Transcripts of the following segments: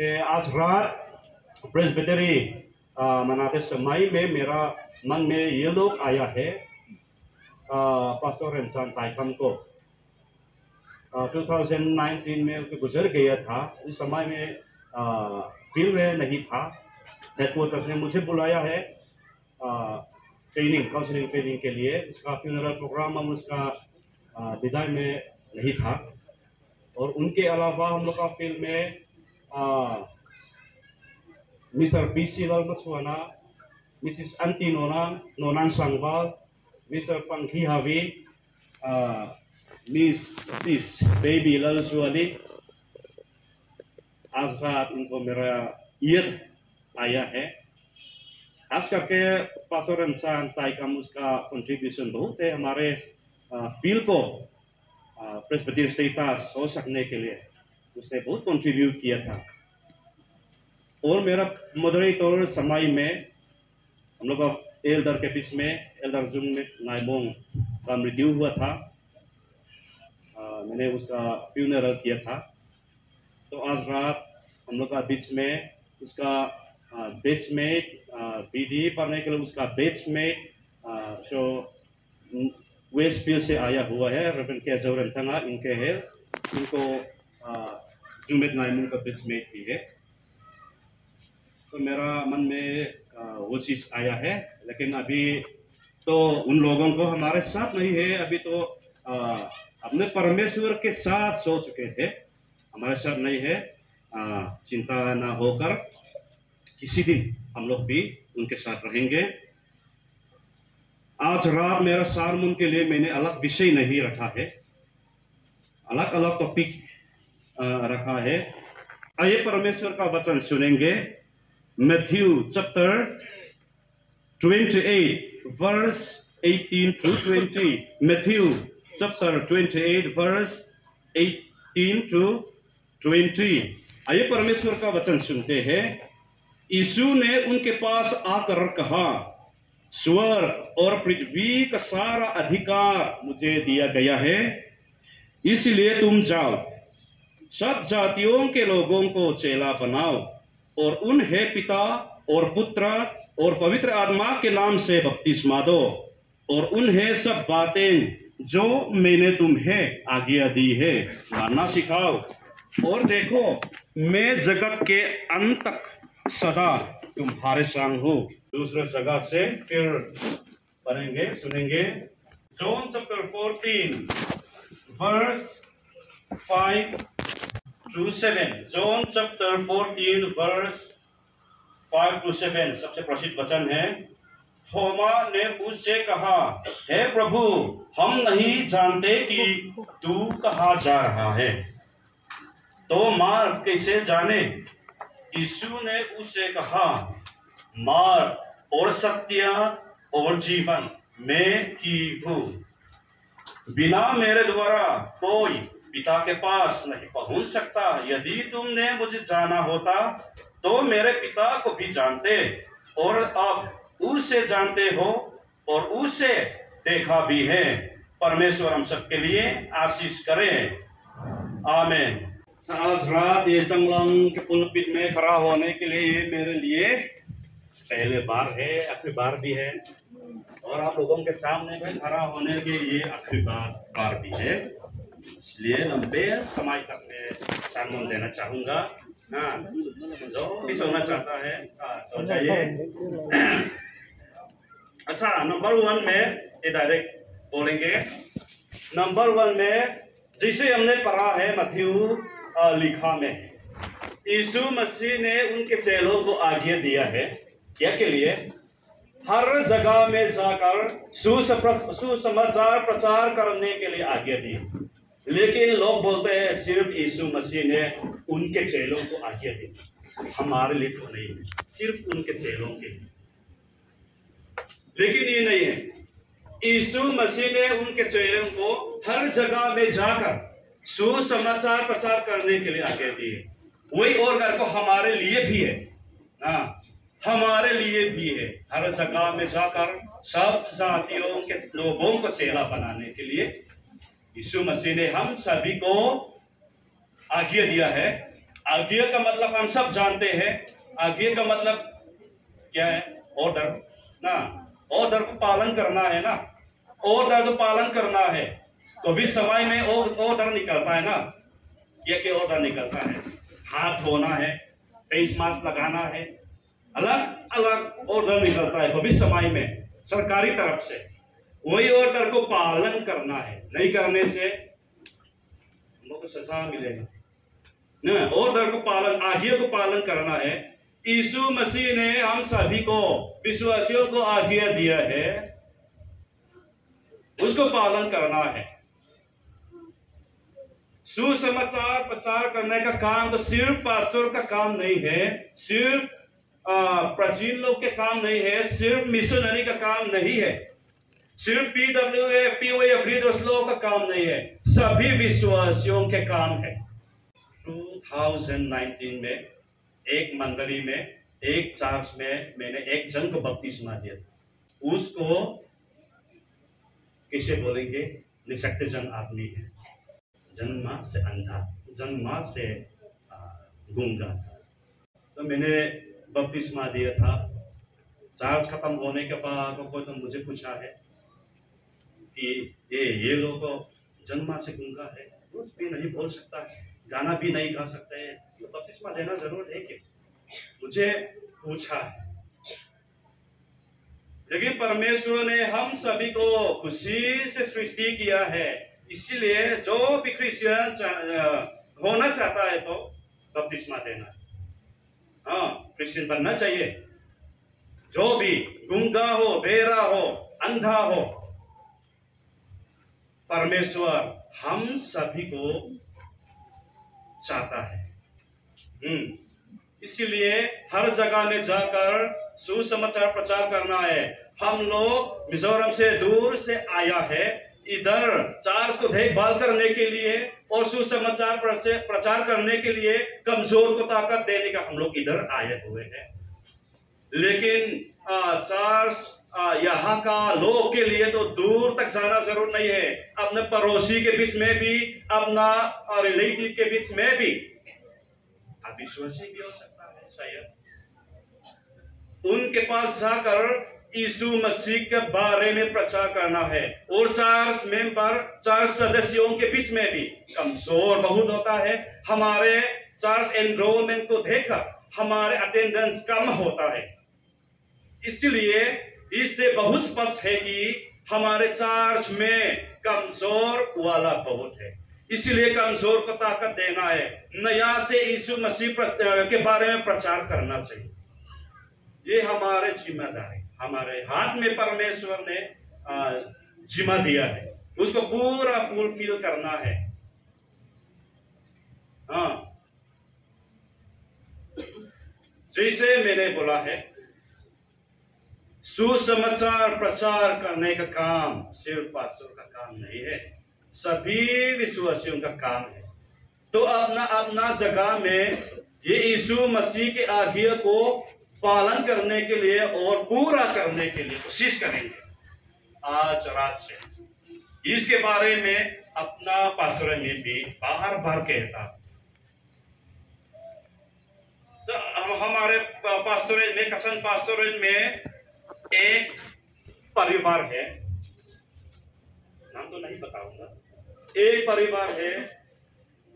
कि आज रात प्रेस्बिटरी मनाते समय में मेरा मन में ये लोग आया है। पास्टर रेमचान ताइकम को 2019 में गुजर गया था। इस समय में फील्ड में नहीं था। हेडक्वार्टर्स ने मुझे बुलाया है ट्रेनिंग, काउंसलिंग ट्रेनिंग के लिए। उसका फ्यूनरल प्रोग्राम हम उसका विदाई में नहीं था। और उनके अलावा हम लोग का फील्ड में मिस्टर पीसी लाल मछुआना, मिसिस अंटी नोनान सांगवाल, मिस्टर पंखी हावी, मिसिस बेबी लाल जुआली। आज रात उनको मेरा ईद आया है। खास करके पास्टर रेमचान ताइकम उसका कंट्रीब्यूशन बहुत है हमारे फील्ड को प्रेस्बिटरी स्टेटस हो सकने के लिए। उसने बहुत कंट्रीब्यूट किया था। और मेरा मॉडरेटर समय में हम लोग का एल्डर के बीच में एल्डर जुंग नाइमोंग का मृत्यु हुआ था। मैंने उसका फ्यूनरल किया था। तो आज रात हम लोग का बीच में उसका बेचमेट बीडी पढ़ने के लिए उसका बेचमेट जो वेस्ट फील्ड से आया हुआ है रेवरेंड के जोरन तंगा इनके है। इनको जुमेट नाइमोंग का बेचमेट भी है। तो मेरा मन में वो चीज़ आया है। लेकिन अभी तो उन लोगों को हमारे साथ नहीं है। अभी तो अपने परमेश्वर के साथ सो चुके थे, हमारे साथ नहीं है। चिंता ना होकर किसी दिन हम लोग भी उनके साथ रहेंगे। आज रात मेरा सारमून के लिए मैंने अलग विषय नहीं रखा है, अलग अलग टॉपिक रखा है। आइए परमेश्वर का वचन सुनेंगे। Matthew chapter 28 verse 18 to 20। Matthew chapter 28 verse 18 to 20। आइए परमेश्वर का वचन सुनते हैं। यीशु ने उनके पास आकर कहा, स्वर्ग और पृथ्वी का सारा अधिकार मुझे दिया गया है, इसलिए तुम जाओ, सब जातियों के लोगों को चेला बनाओ और उन्हें पिता और पुत्र और पवित्र आत्मा के नाम से बपतिस्मा दो और उन्हें सब बातें जो मैंने तुम्हें आज्ञा दी है मानना सिखाओ। और देखो, मैं जगत के अंत तक सदा तुम्हारे संग हूँ। दूसरे जगह से फिर पढ़ेंगे, सुनेंगे। John chapter 14 verse 5 to 7। John chapter 14 verse 5 to 7 सबसे प्रसिद्ध वचन है। थोमा ने उससे कहा, हे प्रभु, हम नहीं जानते कि तू कहाँ जा रहा है, तो मार्ग कैसे जाने? यीशु ने उससे कहा, मार्ग और सत्य और जीवन मैं ही हूँ। बिना मेरे द्वारा कोई पिता के पास नहीं पहुंच सकता। यदि तुमने मुझे जाना होता तो मेरे पिता को भी जानते और अब उसे जानते हो और उसे देखा भी है। परमेश्वर हम सबके लिए आशीष करे। आमीन। आज रात ये चंगलंग के पुलपिट में खड़ा होने के लिए ये मेरे लिए पहले बार है, आखिरी बार भी है। और आप लोगों के सामने में खड़ा होने के ये आखिरी बार भी है। इसलिए लंबे समय तक मैं सम्मान देना चाहूंगा। जो भी सोना चाहता है सो जाइए। अच्छा, नंबर 1 में ये डायरेक्ट बोलेंगे। नंबर 1 में जैसे हमने पढ़ा है मत्थयू लिखा में, यीशु मसीह ने उनके चेलों को आज्ञा दिया है क्या के लिए? हर जगह में जाकर सुसमाचार प्रचार करने के लिए आज्ञा दी। लेकिन लोग बोलते हैं सिर्फ यीशु मसीह ने उनके चेलों को आज्ञा दी, हमारे लिए तो नहीं, सिर्फ उनके चेलों के लिए। लेकिन ये नहीं है। यीशु मसीह ने उनके चेलों को हर जगह में जाकर सुसमाचार प्रचार करने के लिए आज्ञा दी है। वही और घर को हमारे लिए भी है, हमारे लिए भी है। हर जगह में जाकर सब जातियों के लोगों को चेला बनाने के लिए यीशु मसीह ने हम सभी को आज्ञा दिया है। आज्ञा का मतलब हम सब जानते हैं। आज्ञा का मतलब क्या है? ऑर्डर ना। ऑर्डर को पालन करना है ना। ऑर्डर को पालन करना है। तो भी समय में ऑर्डर निकलता है ना। क्या ऑर्डर निकलता है? हाथ धोना है, फेस मास्क लगाना है, अलग अलग ऑर्डर निकलता है भविष्य समय में सरकारी तरफ से। वही ऑर्डर को पालन करना है। नहीं करने से हमको सजा मिलेगा ना। ऑर्डर को पालन, आज्ञा को पालन करना है। यीशु मसीह ने हम सभी को, विश्वासियों को आज्ञा दिया है, उसको पालन करना है। सुसमाचार प्रचार करने का काम तो सिर्फ पास्टर का काम नहीं है, सिर्फ प्राचीन लोग के काम नहीं है, सिर्फ मिशनरी का काम नहीं है, सिर्फ PWF लोगों का काम नहीं है, सभी विश्वासियों के काम है। 2019 में एक मंडली में, एक चर्च में मैंने एक जन को बपतिस्मा दिया। उसको किसे बोलेंगे? निशक्त जन आदमी है, जन्म से अंधा, जन्म से गूंगा। तो मैंने बपतिस्मा दिया था। चार्ज खत्म होने के बाद कोई तो मुझे पूछा है कि ये लोग तो जन्म से गूंगा है, कुछ भी नहीं बोल सकता है, गाना भी नहीं गा सकते हैं, तो बपतिस्मा देना जरूर है कि? मुझे पूछा है। लेकिन परमेश्वर ने हम सभी को खुशी से सृष्टि किया है, इसलिए जो भी क्रिश्चियन होना चाहता है तो बपतिस्मा देना है। हाँ, क्रिश्चियन बनना चाहिए। जो भी गूंगा हो, बेरा हो, अंधा हो, परमेश्वर हम सभी को चाहता है। इसीलिए हर जगह में जाकर सुसमाचार प्रचार करना है। हम लोग मिजोरम से दूर से आया है, इधर चार्च को देखभाल करने के लिए और सुसमाचार प्रचार करने के लिए, कमजोर को ताकत देने का हम लोग इधर आए हुए हैं। लेकिन चार्च यहाँ का लोग के लिए तो दूर तक जाना जरूर नहीं है। अपने पड़ोसी के बीच में भी, अपना रिलेटिव के बीच में भी, अविश्वासी भी हो सकता है शायद, उनके पास जाकर यीशु मसीह के बारे में प्रचार करना है। और चार्च मेंबर, चार्च सदस्यों के बीच में भी कमजोर बहुत होता है। हमारे चार्च एनरोलमेंट को देखकर हमारे अटेंडेंस कम होता है। इसलिए इससे बहुत स्पष्ट है कि हमारे चार्च में कमजोर वाला बहुत है। इसलिए कमजोर को ताकत देना है, नया से यीशु मसीह के बारे में प्रचार करना चाहिए। ये हमारे जिम्मेदारी, हमारे हाथ में परमेश्वर ने जिम्मा दिया है, उसको पूरा फुलफिल करना है। हाँ, जैसे मैंने बोला है, सुसमाचार प्रचार करने का काम सिर्फ पास्टर का काम नहीं है, सभी विश्वासियों का काम है। तो अपना अपना जगह में ये यीशु मसीह के आज्ञा को पालन करने के लिए और पूरा करने के लिए कोशिश करेंगे। आज रात से इसके बारे में अपना पास्टर ने भी बार बार कहता। तो हमारे पास्टोरेट में, कसन पास्टोरेट में एक परिवार है, नाम तो नहीं बताऊंगा, एक परिवार है,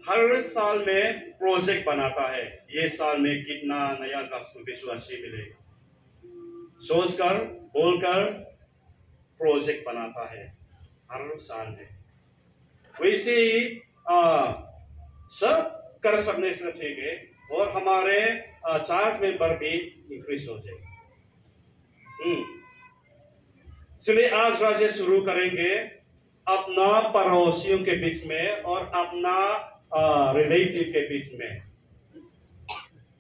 हर साल में प्रोजेक्ट बनाता है। ये साल में कितना नया विश्वासी मिलेगा, सोचकर बोलकर प्रोजेक्ट बनाता है हर साल में। वैसे ही सब कर सकने से ठीक है, और हमारे चार्ज मेंबर भी इंक्रीज हो जाएगा। इसलिए आज राज्य शुरू करेंगे अपना पड़ोसियों के बीच में और अपना रिलेटिव के बीच में।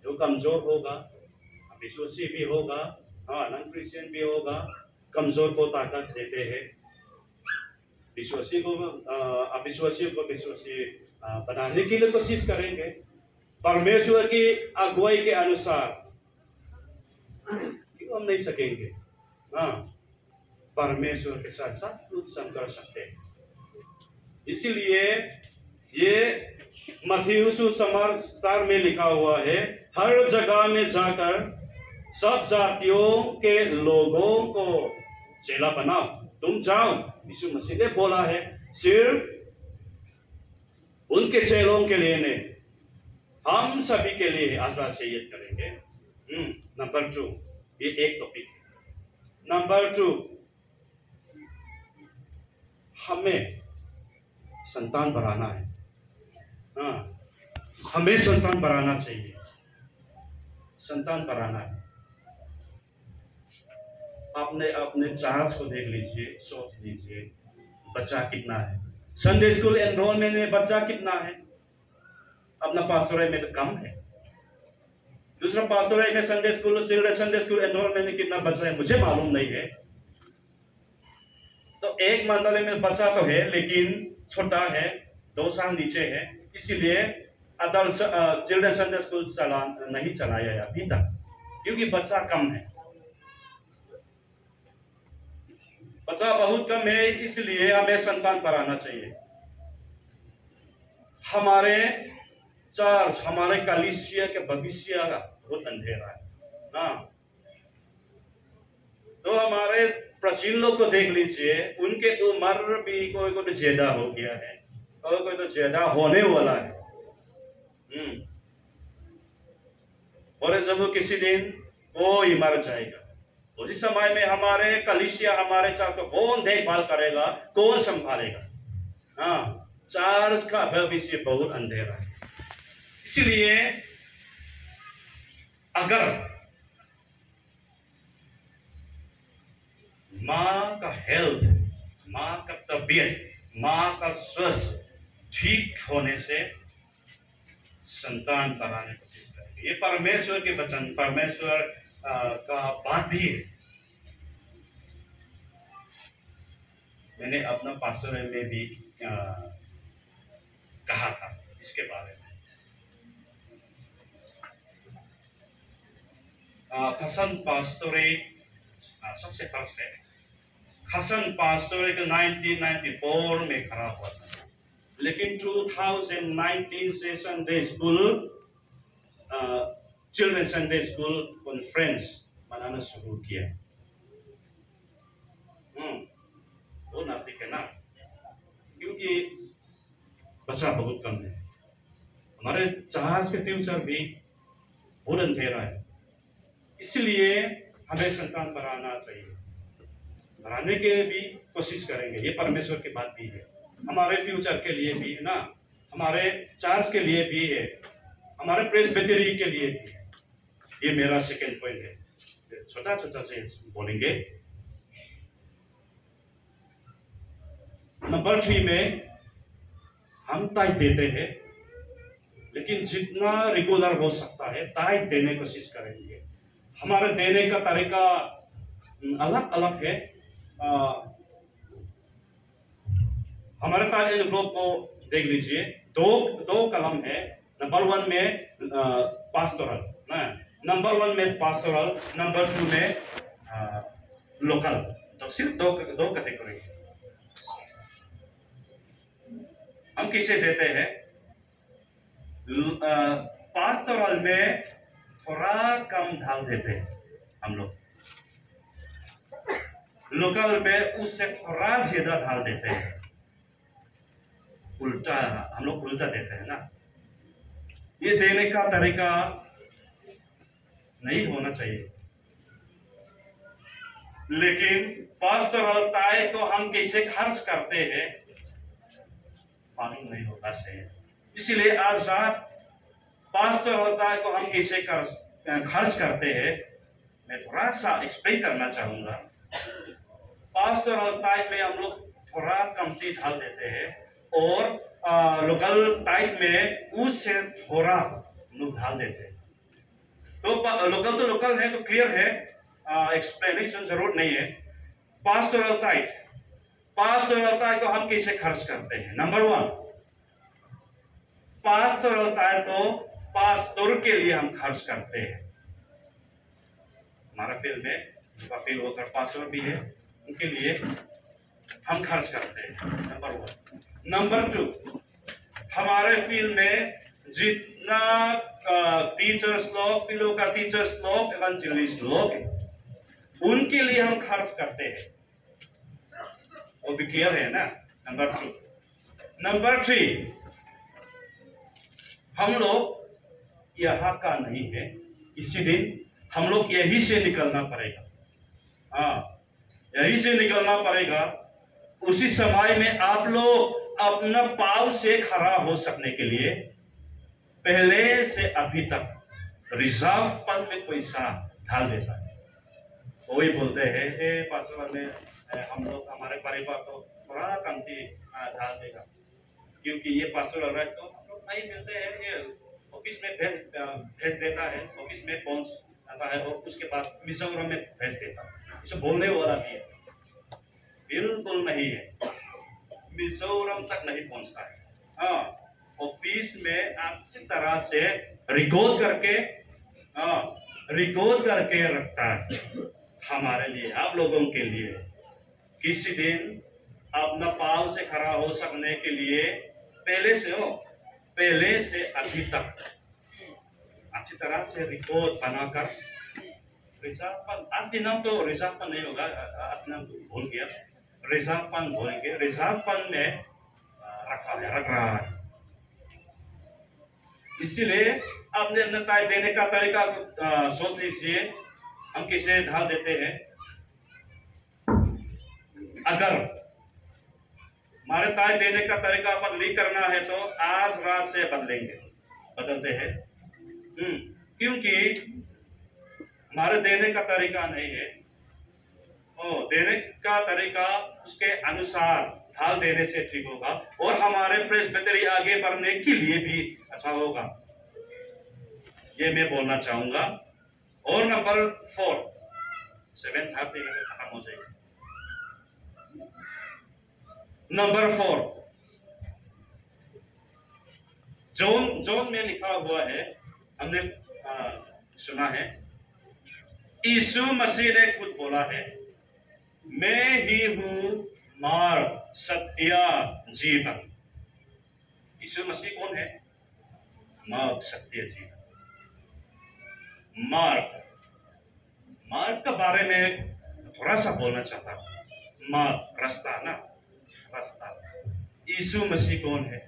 जो कमजोर होगा, विश्वासी भी होगा, नॉन क्रिश्चियन भी होगा, कमजोर को ताकत देते हैं, विश्वासी को अविश्वासी को विश्वासी बनाने के लिए कोशिश करेंगे परमेश्वर की अगुवाई के अनुसार। क्यों हम नहीं सकेंगे? हाँ, परमेश्वर के साथ सब कुछ हम कर सकते हैं। इसीलिए ये मत्थयु सुसमाचार में लिखा हुआ है, हर जगह में जाकर सब जातियों के लोगों को चेला बनाओ। तुम जाओ, यीशु मसीह ने बोला है, सिर्फ उनके चेलों के लिए नहीं, हम सभी के लिए आज्ञा शेयर करेंगे। नंबर 2, ये एक टॉपिक। नंबर 2, हमें संतान बढ़ाना है। हमें संतान बढ़ाना चाहिए, संतान बढ़ाना है। आपने अपने चार्ज को देख लीजिए, सोच लीजिए, बच्चा कितना है। संडे स्कूल एनरोलमेंट में बच्चा कितना है? अपना पास्टोरेट में तो कम है। दूसरा पास्टोरेट में संडे स्कूल एनरोलमेंट में कितना बच्चा है मुझे मालूम नहीं है। तो एक मंडली में बच्चा तो है लेकिन छोटा है, 2 साल नीचे है, इसीलिए अडल्ट चिल्ड्रन संडे स्कूल नहीं चलाया अभी तक, क्योंकि बच्चा कम है, बच्चा बहुत कम है। इसलिए हमें संतान बढ़ाना चाहिए। हमारे चर्च, हमारे कलीसिया के भविष्य का बहुत अंधेरा है। तो हमारे प्राचीन लोग को देख लीजिए, उनके उम्र भी कोई तो ज्यादा हो गया है और कोई तो ज्यादा होने वाला है। और जब किसी दिन कोई मर जाएगा, उसी समय में हमारे कलीसिया, हमारे चर्च को कौन देखभाल करेगा, कौन संभालेगा? चर्च का भविष्य बहुत अंधेरा है। इसलिए अगर माँ का हेल्थ, माँ का तबीयत, माँ का स्वास्थ्य ठीक होने से संतान कराने की कोशिश करेंगे। ये परमेश्वर के वचन, परमेश्वर का बात भी है। मैंने अपना पास्टोरेट में भी कहा था इसके बारे में। खसन पास्टोरेट सबसे फर्स्ट है। खसन पास्टोरेट 1994 में खड़ा हुआ था, लेकिन 2019 से Sunday school, children Sunday school conference बनाना शुरू किया। वो नासिक है ना, क्योंकि बच्चा बहुत कम है। हमारे चर्च के फ्यूचर भी बहुत अंधेरा है, इसलिए हमें संतान बढ़ाना चाहिए। बढ़ाने के भी कोशिश करेंगे, ये परमेश्वर की बात भी है। हमारे फ्यूचर के लिए भी है ना, हमारे चर्च के लिए भी है, हमारे प्रेसबिटरी के लिए भी है। ये मेरा सेकेंड पॉइंट है। छोटा छोटा से बोलेंगे। नंबर 3 में हम टाइप देते हैं, लेकिन जितना रेगुलर हो सकता है टाइप देने की कोशिश करेंगे। हमारे देने का तरीका अलग अलग है। हमारे पास इन ग्रुप को देख लीजिए, दो कलम है। नंबर 1 में पास्टोरल, नंबर 1 में पास्टोरल, नंबर 2 में लोकल। तो सिर्फ दो कैटेगरी है। हम किसे देते हैं? पास्टोरल में थोड़ा कम ढाल देते हैं हम लोग, लोकल में उससे थोड़ा ज्यादा ढाल देते हैं। उल्टा, हम लोग उल्टा देते हैं ना। ये देने का तरीका नहीं होना चाहिए, लेकिन पास्टोरल टाइप को हम कैसे खर्च करते हैं मालूम नहीं होता चाहिए। इसलिए आज रात पास्टोरल टाइप को हम कैसे खर्च करते हैं मैं थोड़ा सा एक्सप्लेन करना चाहूंगा। पास्टोरल टाइप में हम लोग थोड़ा कमती ढाल देते हैं, और लोकल टाइप में उससे थोड़ा लोग ढाल देते हैं। तो लोकल है तो क्लियर है, एक्सप्लेनेशन जरूरत नहीं है। पास्टोरल टाइप को हम कैसे खर्च करते हैं? नंबर 1, पास्टोरल टाइप को पास्टर के लिए हम खर्च करते हैं। हमारा फील्ड में फील्ड वर्कर पास्टर भी है, उनके लिए हम खर्च करते हैं। नंबर 1। नंबर 2, हमारे फील्ड में जितना टीचर्स लोग, फिलो का टीचर्स लोग, इवेंजलिस्ट लोग, उनके लिए हम खर्च करते हैं। वो भी क्लियर है ना। नंबर 2। नंबर 3, हम लोग यहाँ का नहीं है, इसी दिन हम लोग यहीं से निकलना पड़ेगा। हाँ, यहीं से निकलना पड़ेगा। उसी समय में आप लोग अपना पाँव से खड़ा हो सकने के लिए पहले से अभी तक रिजर्व फंड में पैसा डाल देता है। वही बोलते हैं पासवान में हम लोग, हमारे परिवार को थोड़ा कमती डाल देगा, क्योंकि ये पासवान लग रहा है तो हम लोग नहीं मिलते हैं। ये ऑफिस में भेज देता है, ऑफिस में पहुंच आता है और उसके बाद मिजोरम में भेज देता है। इसे बोलने वाला भी है, बिल्कुल नहीं है, मिजोरम तक नहीं पहुंचता है। हाँ, ऑफिस में अच्छी तरह से रिकॉर्ड करके रखता है हमारे लिए, आप लोगों के लिए। किसी दिन अपना पाँव से खड़ा हो सकने के लिए पहले से अभी तक अच्छी तरह से रिकॉर्ड बनाकर रिजर्व फंड, असली नाम तो रिजर्व फंड नहीं होगा, असली नाम भूल गया, रिजर्व फंड बोलेंगे। रिजर्व फंड में रख रहा है। इसीलिए आपने अपना ताय देने का तरीका सोच लीजिए, हम किसे ढाल देते हैं। अगर हमारे ताय देने का तरीका बदली करना है तो आज रात से बदलते हैं। क्योंकि हमारे देने का तरीका नहीं है, देने का तरीका उसके अनुसार ढाल देने से ठीक होगा और हमारे प्रेसबिटरी आगे बढ़ने के लिए भी अच्छा होगा, ये मैं बोलना चाहूंगा। और नंबर 4, 7 खत्म हो जाएगा। नंबर 4, जोन में लिखा हुआ है, हमने सुना है, यीशु मसीह ने खुद बोला है, मैं ही हूं मार्ग, सत्य, जीवन। यीशु मसीह कौन है? मार्ग, सत्य, जीवन। मार्ग के बारे में थोड़ा सा बोलना चाहता हूं। मार्ग रास्ता ना, रास्ता। यीशु मसीह कौन है?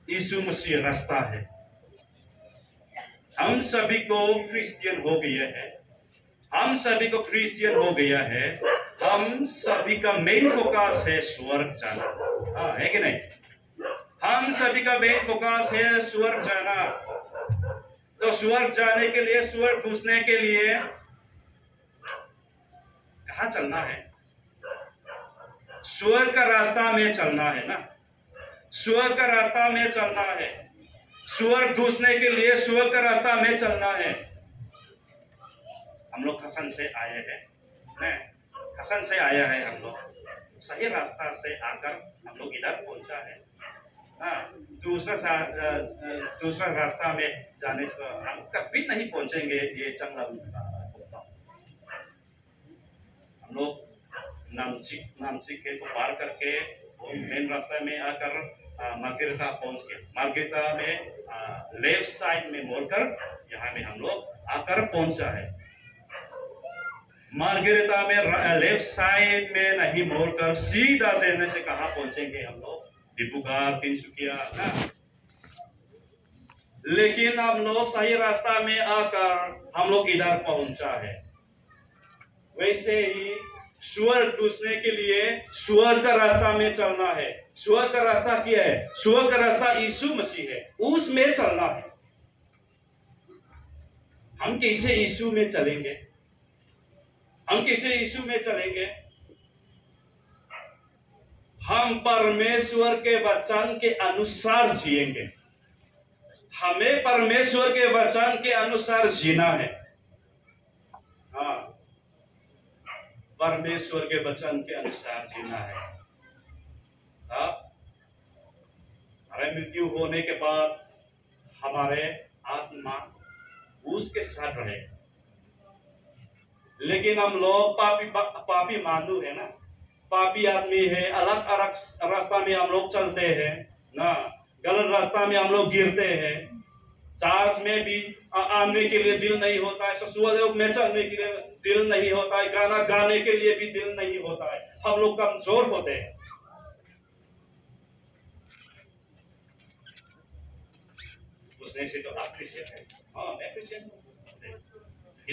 यीशु मसीह रास्ता है। हम सभी को क्रिश्चियन हो गया है, हम सभी को क्रिश्चियन हो गया है। हम सभी का मेन फोकस है स्वर्ग जाना, हाँ है कि नहीं? हम सभी का मेन फोकस है स्वर्ग जाना। तो स्वर्ग जाने के लिए, स्वर्ग घुसने के लिए कहाँ चलना है? स्वर्ग का रास्ता में चलना है ना, स्वर्ग का रास्ता में चलना है। स्वर्ग घुसने के लिए स्वर्ग का रास्ता में चलना है। हम लोग हसन से आए हैं, हसन से आया है हम लोग, सही रास्ता से आकर हम लोग इधर पहुंचा है। दूसरा रास्ता में जाने से हम कभी नहीं पहुंचेंगे, ये चंगा बोलता हूं। हम लोग नामची के को पार करके मेन रास्ता में आकर मार्गेरिता पहुंच गए। मार्गेरिता में लेफ्ट साइड में मोड़कर यहाँ में हम लोग आकर पहुंचा है। मार्गेरिता में लेफ्ट साइड में नहीं मोड़कर सीधा से कहाँ पहुंचेंगे हम लोग? डिब्रूगढ़, तिनसुकिया ना। लेकिन हम लोग सही रास्ता में आकर हम लोग इधर पहुंचा है। वैसे ही स्वर्ग घुसने के लिए स्वर्ग का रास्ता में चलना है। स्वर्ग का रास्ता क्या है? स्वर्ग का रास्ता यीशु मसीह है, उसमें चलना है। हम कैसे यीशु में चलेंगे? हम कैसे यीशु में चलेंगे? हम परमेश्वर के वचन के अनुसार जिएंगे। हमें परमेश्वर के वचन के अनुसार जीना है। हाँ, परमेश्वर के वचन के अनुसार जीना है। हाँ, हमारे मृत्यु होने के बाद हमारे आत्मा उसके साथ रहे। लेकिन हम लोग पापी मानू है ना, पापी आदमी है, अलग अलग रास्ता में हम लोग चलते हैं ना। गलत रास्ता में हम लोग गिरते हैं। चर्च में भी आने के लिए दिल नहीं होता है, सेक्सुअल में चलने के लिए दिल नहीं होता है, गाना गाने के लिए भी दिल नहीं होता है। हम लोग कमजोर होते हैं। उसने से तो आप क्रिश्चियन है। हाँ, मैं क्रिश्चियन हूँ।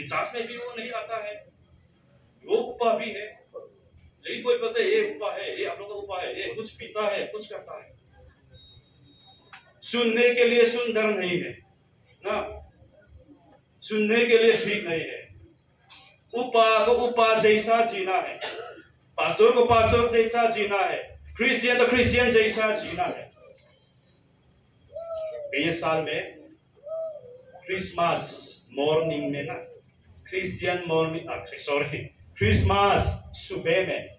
चर्च में भी वो नहीं आता है, वो उपा भी है, लेकिन कोई पता है ये उपा है, ये आप लोगों का उपा है, ये कुछ पीता है, कुछ करता है। सुनने के लिए सुंदर नहीं है ना, सुनने के लिए ठीक नहीं है। उपा को उपा जैसा जीना है, पास्टर को पास्टर जैसा जीना है, क्रिश्चियन तो क्रिश्चियन जैसा जीना है। ये साल में क्रिसमस मॉर्निंग में ना, क्रिश्चियन मॉर्निंग, सॉरी, क्रिसमस सुबह में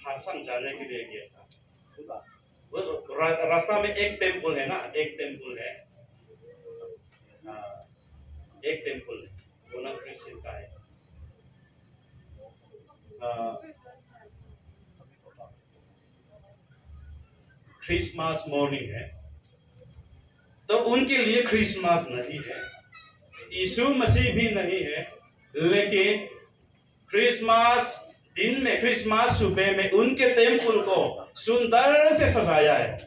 खरसंग जाने के लिए गया था। वो रास्ता में एक टेम्पल है ना, एक टेम्पल है, एक टेम्पल वो ना क्रिश्चियन का है। क्रिसमस मॉर्निंग है, तो उनके लिए क्रिसमस नहीं है, यीशु मसीह भी नहीं है, लेकिन क्रिसमस दिन में, क्रिसमस सुबह में उनके टेम्पल को सुंदर से सजाया है।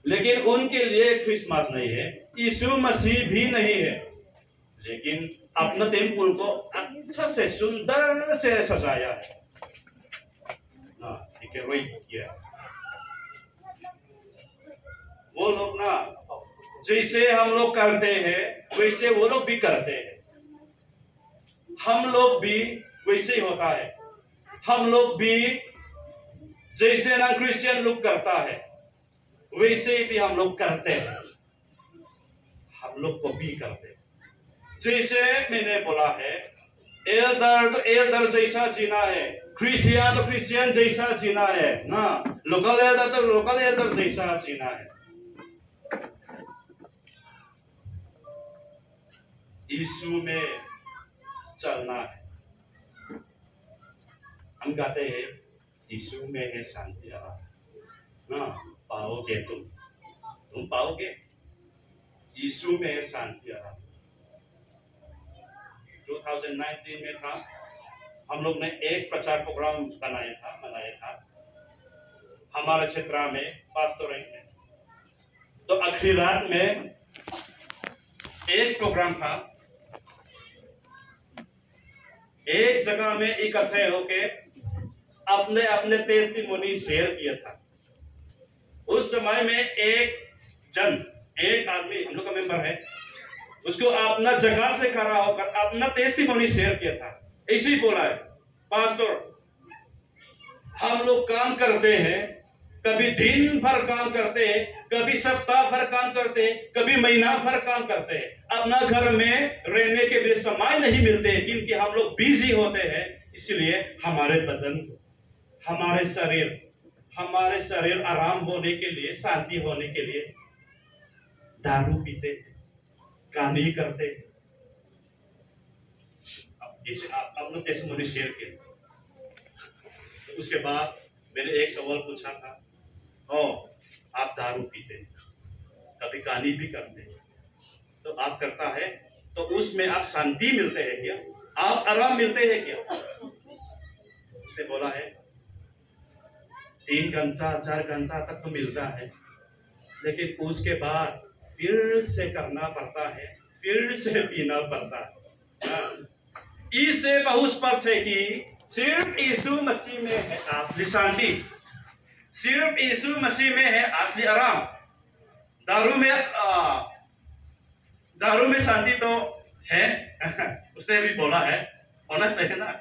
लेकिन उनके लिए क्रिसमस नहीं है, यीशु मसीह भी नहीं है, लेकिन अपना टेम्पल को अच्छा से सुंदर से सजाया है। ठीक है, वही किया। वो लोग ना जैसे हम लोग करते हैं वैसे वो लोग भी करते हैं। हम लोग भी वैसे ही होता है। हम लोग भी जैसे ना क्रिश्चियन लोग करता है वैसे भी हम लोग करते हैं। हम लोग को भी करते हैं। जैसे मैंने बोला है, एल्डर तो एल्डर जैसा जीना है, क्रिश्चियन तो क्रिश्चियन जैसा जीना है ना, लोकल एल्डर तो लोकल एल्डर जैसा जीना है। यीशु में चलना है। हम कहते हैं यीशु में है शांति ना, पाओगे तुम पाओगे, यीशु में है शांति। 2019 में था, हम लोग ने एक प्रचार प्रोग्राम बनाया था हमारे क्षेत्र में, पास्टोरेट में। तो आखिरी रात में एक प्रोग्राम था, एक जगह में इकट्ठे होके अपने अपने टेस्टिमोनी शेयर किया था। उस समय में एक आदमी हम लोग का मेंबर है, उसको अपना जगह से खड़ा होकर अपना टेस्टिमोनी शेयर किया था। ऐसे ही बोला है, पास्टर हम लोग काम करते हैं, कभी दिन भर काम करते हैं, कभी सप्ताह भर काम करते हैं, कभी महीना भर काम करते हैं, अपना घर में रहने के लिए समय नहीं मिलते, क्योंकि हम लोग बिजी होते हैं। इसलिए हमारे बदन, हमारे शरीर आराम होने के लिए, शांति होने के लिए दारू पीते, काम ही करते। जैसे आप लोग टेस्टिमोनी शेयर किए, तो उसके बाद मैंने एक सवाल पूछा था, आप दारू पीते, कभी कहानी भी करते, तो आप करता है तो उसमें आप शांति मिलते हैं क्या, आप आराम मिलते हैं क्या? उसने बोला है 3 घंटा 4 घंटा तक तो मिलता है, लेकिन उसके बाद फिर से करना पड़ता है, फिर से पीना पड़ता है। इससे बहुत स्पष्ट है कि सिर्फ यीशु मसीह में है असली शांति, सिर्फ यीशु मसीह में है असली आराम। दारू में शांति तो है उसने भी बोला है, होना चाहिए ना,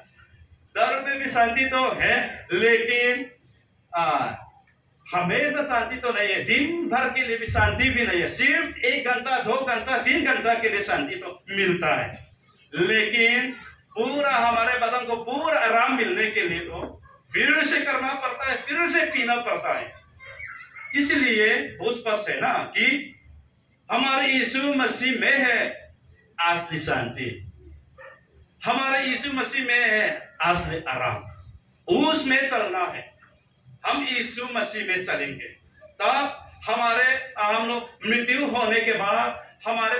दारू में भी शांति तो है, लेकिन हमेशा शांति तो नहीं है, दिन भर के लिए भी शांति भी नहीं है। सिर्फ 1 घंटा 2 घंटा 3 घंटा के लिए शांति तो मिलता है, लेकिन पूरा हमारे बदन को पूरा आराम मिलने के लिए तो फिर से करना पड़ता है, फिर से पीना पड़ता है। इसलिए बहुत स्पष्ट है ना कि हमारे यीशु मसीह में है असली शांति। हमारे यीशु मसीह में है असली आराम, उसमें चलना है। हम यीशु मसीह में चलेंगे तब हमारे हम लोग मृत्यु होने के बाद हमारे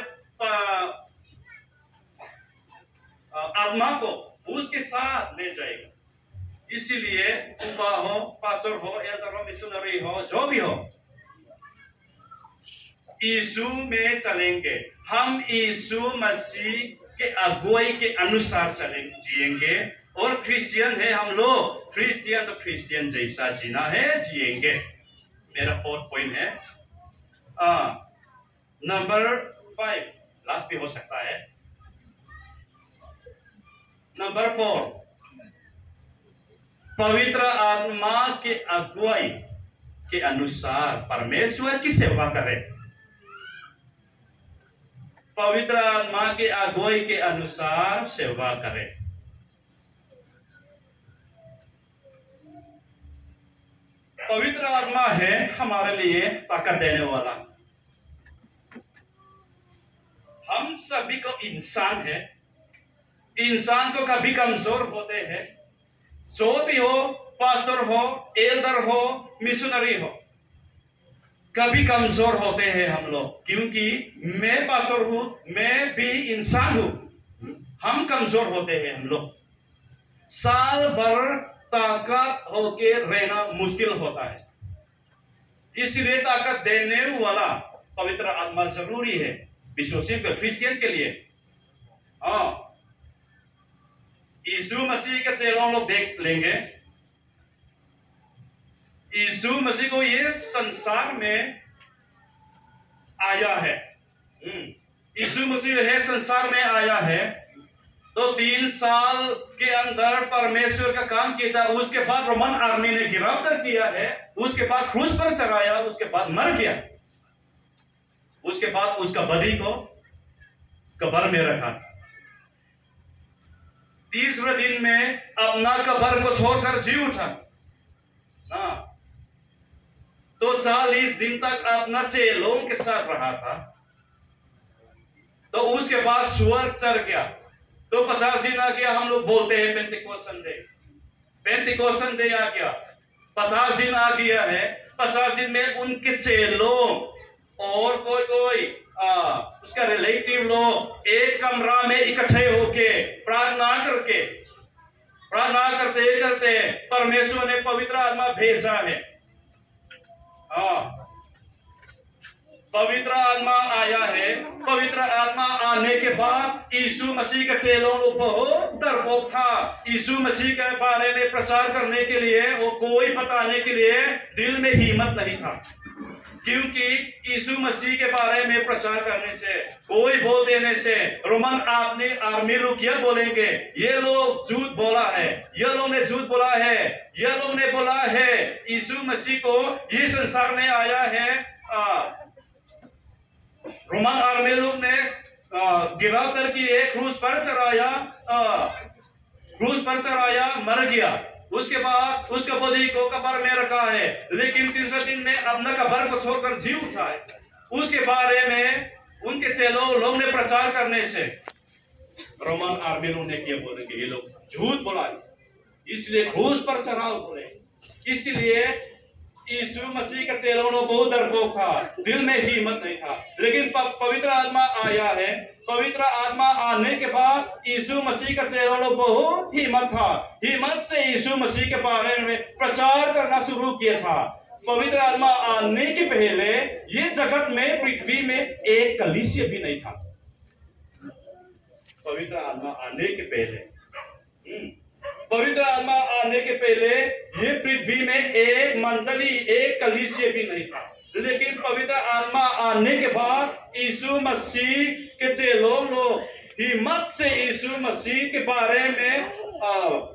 आत्मा को उसके साथ ले जाएगा। इसीलिए उपा हो, पास्टर हो, एल्डर हो, मिशनरी हो, जो भी हो, यीशु में चलेंगे। हम यीशु मसीह के अगुवाई के अनुसार चलेंगे, जिएंगे। और क्रिश्चियन है हम लोग, क्रिश्चियन तो क्रिश्चियन जैसा जीना है, जिएंगे। मेरा 4th पॉइंट है। नंबर 5 लास्ट भी हो सकता है। नंबर 4, पवित्र आत्मा के अगुवाई के अनुसार परमेश्वर की सेवा करें। पवित्र आत्मा के अगुवाई के अनुसार सेवा करें। पवित्र आत्मा है हमारे लिए ताकत देने वाला। हम सभी को इंसान है, इंसान को कभी कमजोर होते हैं। जो भी हो, पास्टर हो, एल्डर हो, मिशनरी हो, कभी कमजोर होते हैं हम लोग। क्योंकि मैं पास्टर हूं, मैं भी इंसान हूं, हम कमजोर होते हैं हम लोग। साल भर ताकत होके रहना मुश्किल होता है। इसलिए ताकत देने वाला पवित्र आत्मा जरूरी है विश्वासी को, क्रिश्चियन के लिए। यीशु मसीह के चेलों लोग देख लेंगे। यीशु मसीह को ये संसार में आया है। यीशु मसीह है संसार में आया है तो 3 साल के अंदर परमेश्वर का काम किया था। उसके बाद रोमन आर्मी ने गिरफ्तार किया है, उसके बाद क्रूस पर चढ़ाया, उसके बाद मर गया। उसके बाद उसका बॉडी को कब्र में रखा। 30वें दिन में अपना कब्र को छोड़कर जी उठा। तो 40 दिन तक अपना चेलों के साथ रहा था। तो उसके बाद स्वर्ग चढ़ गया। तो 50 दिन आ गया, हम लोग बोलते हैं पेंटिकोस्ट संडे। पेंटिकोस्ट संडे आ गया, 50 दिन आ गया है। 50 दिन में उनके चेलों और कोई उसका रिलेटिव लोग एक कमरा में इकट्ठे होके प्रार्थना करते करते परमेश्वर ने पवित्र आत्मा भेजा है। पवित्र आत्मा आया है। पवित्र आत्मा आने के बाद यीशु मसीह के चेलों को बहुत डरपोक था। यीशु मसीह के बारे में प्रचार करने के लिए, वो कोई बताने के लिए दिल में हिम्मत नहीं था। क्योंकि यीशु मसीह के बारे में प्रचार करने से, कोई बोल देने से रोमन आर्मी लोग क्या बोलेंगे, ये लोग झूठ बोला है, ये लोग ने झूठ बोला है, ये लोग ने बोला है यीशु मसीह को ये संसार में आया है। रोमन आर्मी लोग ने गिरफ्तार किए, क्रूस पर चढ़ाया, मर गया। उसके बाद उसका बॉडी को कब्र में रखा है। लेकिन 3 दिन में अपना कब्र को छोड़कर जी उठा है। उसके बारे में उनके चेलों लोग ने प्रचार करने से रोमन आर्मी लोग ने क्या बोलेंगे, ये लोग झूठ बोला, इसलिए क्रूस पर चढ़ाओ बोले। इसलिए यीशु मसीह का चेलों को बहुत डरपोक था, दिल में हिम्मत नहीं था। लेकिन पवित्र आत्मा आया है। पवित्र आत्मा आने के बाद यीशु मसीह का चेलों को बहुत हिम्मत था। हिम्मत से यीशु मसीह के बारे में प्रचार करना शुरू किया था। पवित्र आत्मा आने के पहले ये जगत में, पृथ्वी में एक कलीसिया भी नहीं था। पवित्र आत्मा आने के पहले, पवित्र आत्मा आने के पहले ये पृथ्वी में एक मंडली, एक कलीसिया भी नहीं था। लेकिन पवित्र आत्मा आने के बाद यीशु मसीह के चेलों लोग हिम्मत से यीशु मसीह के बारे में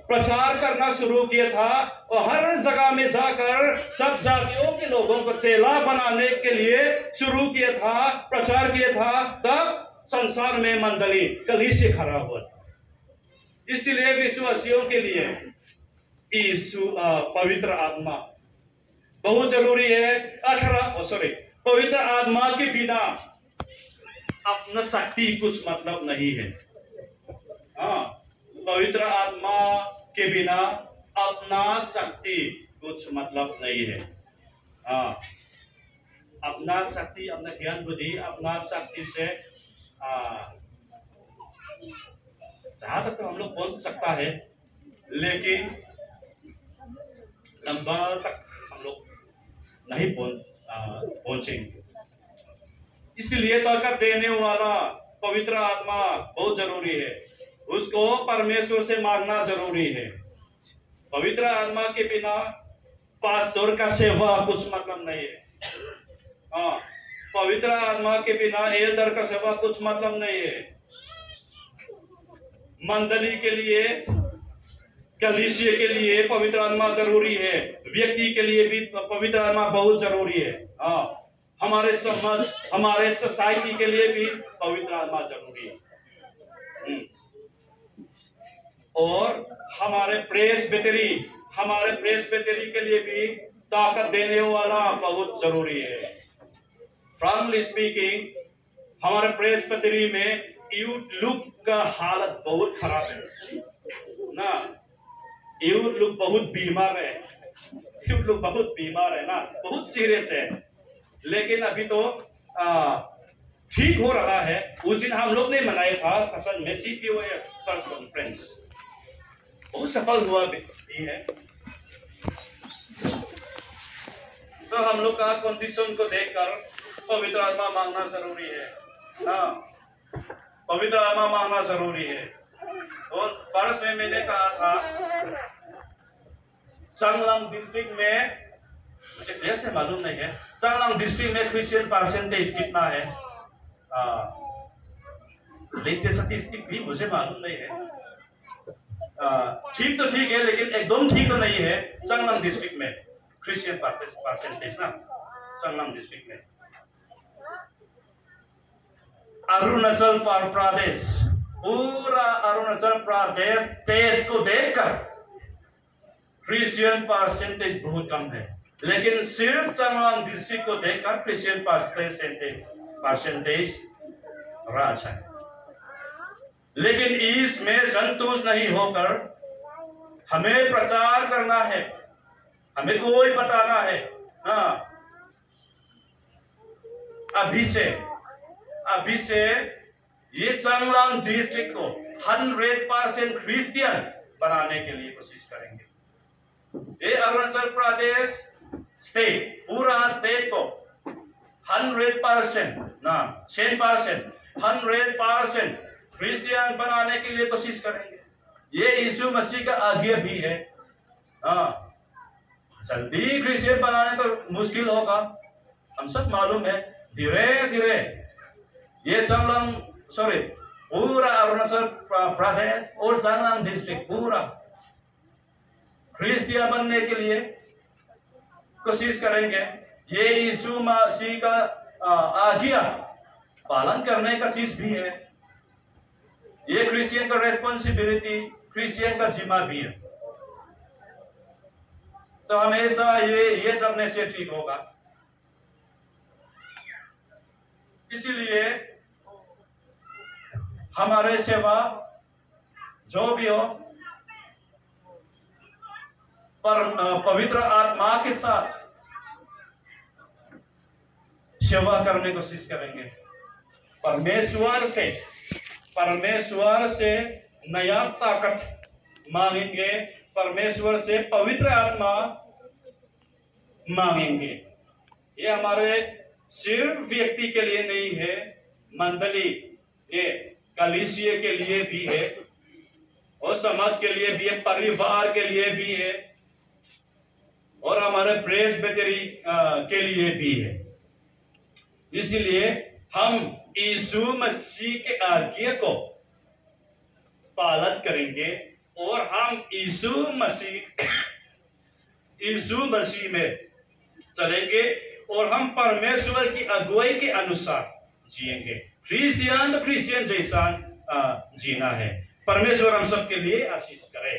प्रचार करना शुरू किया था। और हर जगह में जाकर सब जातियों के लोगों को चेला बनाने के लिए शुरू किया था, प्रचार किया था। तब संसार में मंडली, कलीसिया खड़ा हुआ था। इसलिए विश्वासियों के लिए पवित्र आत्मा बहुत जरूरी है। पवित्र आत्मा के बिना अपना शक्ति कुछ मतलब नहीं है। पवित्र आत्मा के बिना अपना शक्ति कुछ मतलब नहीं है। हाँ, अपना शक्ति, अपना ज्ञान बुद्धि, अपना शक्ति से जहां तक तो हम लोग पहुंच सकता है, लेकिन लंबा तक हम लोग नहीं पहुंचेंगे। इसलिए ताकत देने वाला पवित्र आत्मा बहुत जरूरी है। उसको परमेश्वर से मांगना जरूरी है। पवित्र आत्मा के बिना पास्टर का सेवा कुछ मतलब नहीं है। हाँ, पवित्र आत्मा के बिना एल्डर का सेवा कुछ मतलब नहीं है। मंडली के लिए, कलीसिया के लिए पवित्र आत्मा जरूरी है। व्यक्ति के लिए भी पवित्र आत्मा बहुत जरूरी है। हाँ, हमारे समाज, हमारे सोसाइटी के लिए भी पवित्र आत्मा जरूरी है। और हमारे प्रेसबिटरी के लिए भी ताकत देने वाला बहुत जरूरी है। फ्रैंकली स्पीकिंग, हमारे प्रेसबिटरी में यूथ लुक का हालत बहुत खराब है ना। यूथ लोग बहुत बीमार है, यूथ लोग बहुत बीमार है ना, बहुत सीरियस है। लेकिन अभी तो ठीक हो रहा है। उस दिन हम लोग ने मनाया था फसल में CPO फर्स्ट कॉन्फ्रेंस, बहुत सफल हुआ भी है। तो हम लोग का कंडीशन को देखकर पवित्र आत्मा मांगना जरूरी है ना, पवित्र आत्मा मांगना जरूरी है। और परस में मैंने कहा था, चांगलांग डिस्ट्रिक्ट में, मुझे क्लियर से मालूम नहीं है चांगलांग डिस्ट्रिक्ट में क्रिश्चियन परसेंटेज कितना है। लेटेस्ट स्टैटिस्टिक भी मुझे मालूम नहीं है। ठीक तो ठीक है, लेकिन एकदम ठीक तो नहीं है। चांगलांग डिस्ट्रिक्ट में क्रिश्चियन परसेंटेज ना, चांगलांग डिस्ट्रिक्ट में। अरुणाचल प्रदेश, पूरा अरुणाचल प्रदेश स्टेट को देखकर क्रिश्चियन परसेंटेज बहुत कम है, लेकिन सिर्फ चांगलांग डिस्ट्रिक्ट को देखकर क्रिश्चियन परसेंटेज राज है। लेकिन इसमें संतुष्ट नहीं होकर हमें प्रचार करना है, हमें कोई बताना है। हाँ, अभी से ये चांगलांग डिस्ट्रिक्ट को 100% क्रिश्चियन बनाने के लिए कोशिश करेंगे। ये अरुणाचल प्रदेश स्टेट, पूरा स्टेट को 100% ना 100% क्रिश्चियन बनाने के लिए कोशिश करेंगे। ये यीशु मसीह का आज्ञा भी है। हाँ, जल्दी क्रिश्चियन बनाने तो मुश्किल होगा, हम सब मालूम है। धीरे धीरे ये पूरा अरुणाचल प्रदेश और चांगलांग डिस्ट्रिक्ट पूरा क्रिश्चियन बनने के लिए कोशिश करेंगे। ये यीशु मसीह का आज्ञा पालन करने का चीज भी है। ये क्रिश्चियन का रेस्पॉन्सिबिलिटी, क्रिश्चियन का जिम्मा भी है। तो हमेशा ये करने से ठीक होगा। इसीलिए हमारे सेवा जो भी हो पर पवित्र आत्मा के साथ सेवा करने की कोशिश करेंगे। परमेश्वर से नया ताकत मांगेंगे, परमेश्वर से पवित्र आत्मा मांगेंगे। ये हमारे सिर्फ व्यक्ति के लिए नहीं है, मंडली के कलीसिया के लिए भी है, और समाज के लिए भी है, परिवार के लिए भी है, और हमारे प्रेसबिटरी के लिए भी है। इसलिए हम यीशु मसीह के आज्ञा को पालन करेंगे और हम यीशु मसीह में चलेंगे और हम परमेश्वर की अगुवाई के अनुसार जिएंगे। क्रिश्चियन जैसा जीना है। परमेश्वर हम सबके लिए आशीष करे।